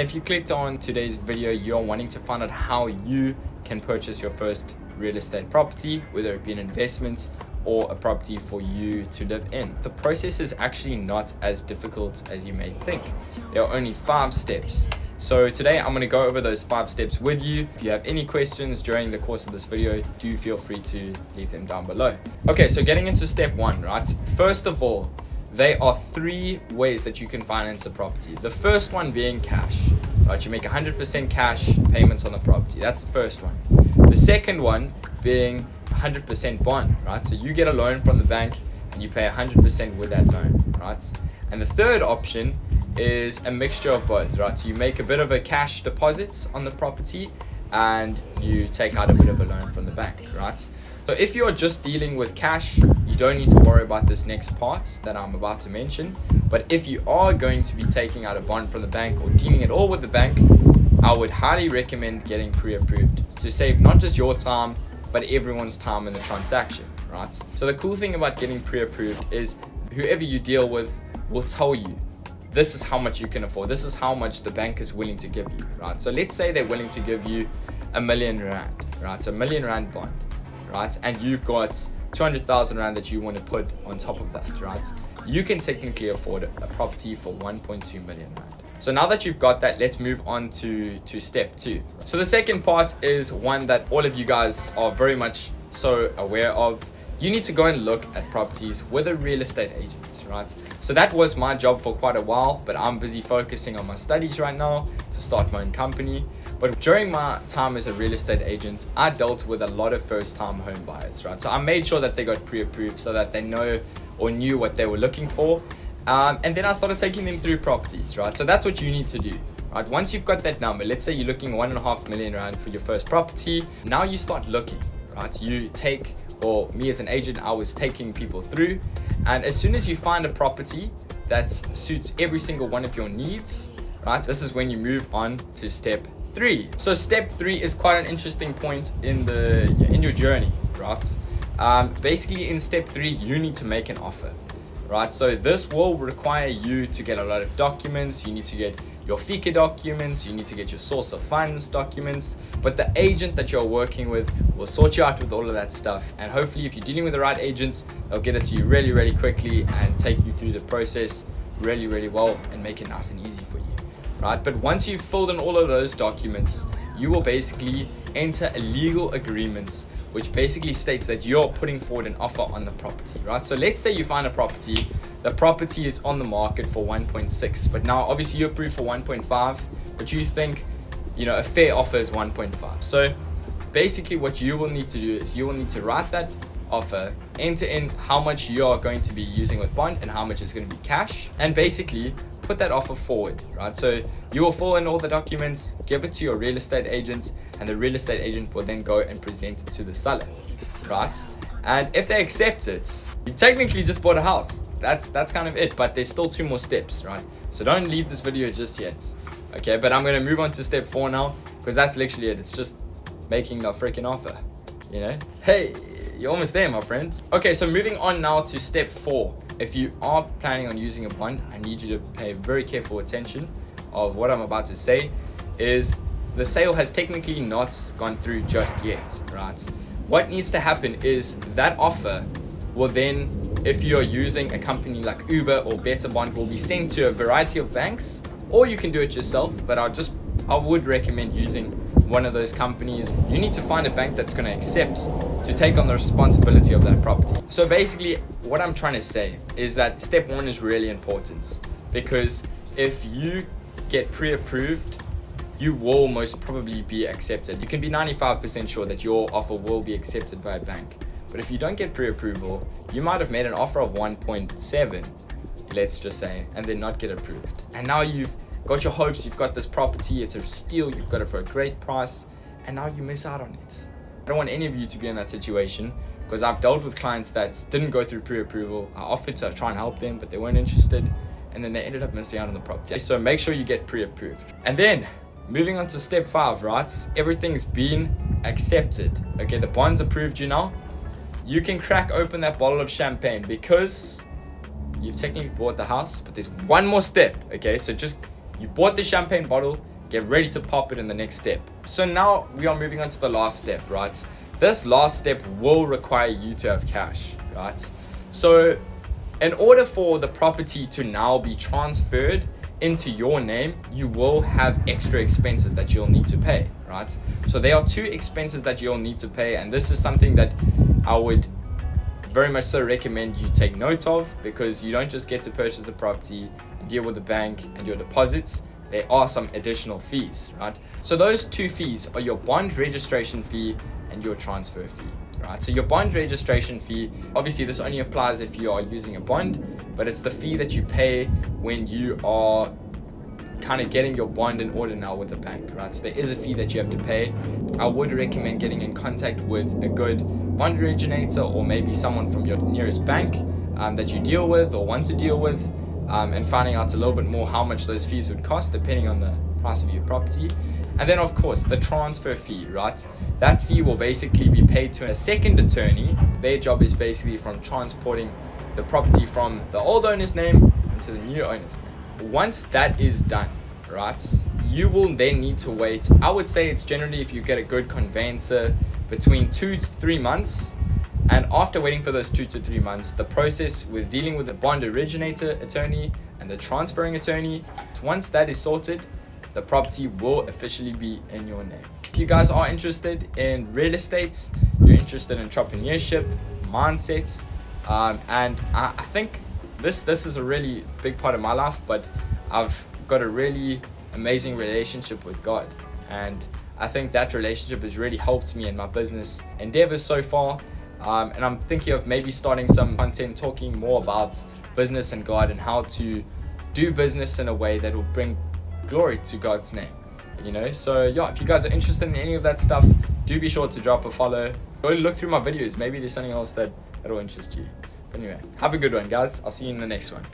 If you clicked on today's video, you're wanting to find out how you can purchase your first real estate property, whether it be an investment or a property for you to live in. The process is actually not as difficult as you may think. There are only 5 steps. So today I'm going to go over those 5 steps with you. If you have any questions during the course of this video, do feel free to leave them down below. Okay, so getting into step 1, right? First of all, there are 3 ways that you can finance a property. The first one being cash, right? You make 100% cash payments on the property. That's the first one. The second one being 100% bond, right? So you get a loan from the bank and you pay 100% with that loan, right? And the third option is a mixture of both, right? So you make a bit of a cash deposit on the property and you take out a bit of a loan from the bank, right? So if you're just dealing with cash, you don't need to worry about this next part that I'm about to mention. But if you are going to be taking out a bond from the bank or dealing at all with the bank, I would highly recommend getting pre-approved to save not just your time, but everyone's time in the transaction, right? So the cool thing about getting pre-approved is whoever you deal with will tell you, this is how much you can afford. This is how much the bank is willing to give you, right? So let's say they're willing to give you R1 million, right? So R1 million bond, right? And you've got 200,000 Rand that you want to put on top of that, right? You can technically afford a property for 1.2 million Rand. So now that you've got that, let's move on to step 2. So the second part is one that all of you guys are very much so aware of. You need to go and look at properties with a real estate agent, right? So that was my job for quite a while, but I'm busy focusing on my studies right now to start my own company. But during my time as a real estate agent, I dealt with a lot of first-time home buyers, right? So I made sure that they got pre-approved so that they know or knew what they were looking for. And then I started taking them through properties, right? So that's what you need to do, right? Once you've got that number, let's say you're looking 1.5 million Rand for your first property. Now you start looking, right? You take, or me as an agent, I was taking people through. And as soon as you find a property that suits every single one of your needs, right? This is when you move on to step 3. So step 3 is quite an interesting point in your journey, right? Basically in step 3, you need to make an offer. Right, so this will require you to get a lot of documents. You need to get your FICA documents, you need to get your source of funds documents, but the agent that you're working with will sort you out with all of that stuff. And hopefully if you're dealing with the right agents, they'll get it to you really, really quickly and take you through the process really, really well and make it nice and easy for you, right? But once you've filled in all of those documents, you will basically enter a legal agreement which basically states that you're putting forward an offer on the property, right? So let's say you find a property, the property is on the market for 1.6, but now obviously you're approved for 1.5, but you think, a fair offer is 1.5. So basically what you will need to do is you will need to write that offer, enter in how much you're going to be using with bond and how much is going to be cash, and basically put that offer forward, right? So you will fill in all the documents, give it to your real estate agent, and the real estate agent will then go and present it to the seller, right? And if they accept it, you've technically just bought a house. That's kind of it, but there's still 2 more steps, right? So don't leave this video just yet, okay? But I'm gonna move on to step 4 now, because that's literally it. It's just making the freaking offer, Hey, you're almost there, my friend. Okay, so moving on now to step 4. If you are planning on using a bond, I need you to pay very careful attention of what I'm about to say. Is the sale has technically not gone through just yet, right? What needs to happen is that offer will then, if you're using a company like Uber or Better Bond, will be sent to a variety of banks, or you can do it yourself, but I would recommend using one of those companies. You need to find a bank that's going to accept to take on the responsibility of that property. So basically what I'm trying to say is that step 1 is really important, because if you get pre-approved, you will most probably be accepted. You can be 95% sure that your offer will be accepted by a bank. But if you don't get pre-approval, you might have made an offer of 1.7, let's just say, and then not get approved. And now you've got your hopes, you've got this property, it's a steal, you've got it for a great price, and now you miss out on it. I don't want any of you to be in that situation, because I've dealt with clients that didn't go through pre-approval. I offered to try and help them, but they weren't interested, and then they ended up missing out on the property. So make sure you get pre-approved. And then moving on to step 5, right? Everything's been accepted. Okay, the bond's approved you now. You can crack open that bottle of champagne, because you've technically bought the house, but there's one more step. Okay, so you bought the champagne bottle, get ready to pop it in the next step. So now we are moving on to the last step, right? This last step will require you to have cash, right? So in order for the property to now be transferred into your name, you will have extra expenses that you'll need to pay, right? So there are 2 expenses that you'll need to pay, and this is something that I would very much so recommend you take note of, because you don't just get to purchase a property and deal with the bank and your deposits. There are some additional fees, right? So those 2 fees are your bond registration fee and your transfer fee, right? So your bond registration fee, obviously this only applies if you are using a bond, but it's the fee that you pay when you are kind of getting your bond in order now with the bank, right? So there is a fee that you have to pay. I would recommend getting in contact with a good bond originator, or maybe someone from your nearest bank that you deal with or want to deal with, and finding out a little bit more how much those fees would cost depending on the price of your property. And then of course the transfer fee, right? That fee will basically be paid to a second attorney. Their job is basically from transporting the property from the old owner's name into the new owner's name. Once that is done, right, you will then need to wait. I would say it's generally, if you get a good conveyancer, between 2 to 3 months. And after waiting for those 2 to 3 months, the process with dealing with the bond originator attorney and the transferring attorney, once that is sorted, the property will officially be in your name. If you guys are interested in real estate, you're interested in entrepreneurship, mindsets, and I think this is a really big part of my life, but I've got a really amazing relationship with God, and I think that relationship has really helped me in my business endeavors so far. And I'm thinking of maybe starting some content talking more about business and God, and how to do business in a way that will bring glory to God's name, you know. So yeah, if you guys are interested in any of that stuff, do be sure to drop a follow. Go look through my videos, maybe there's something else that will interest you. But anyway, have a good one, guys. I'll see you in the next one.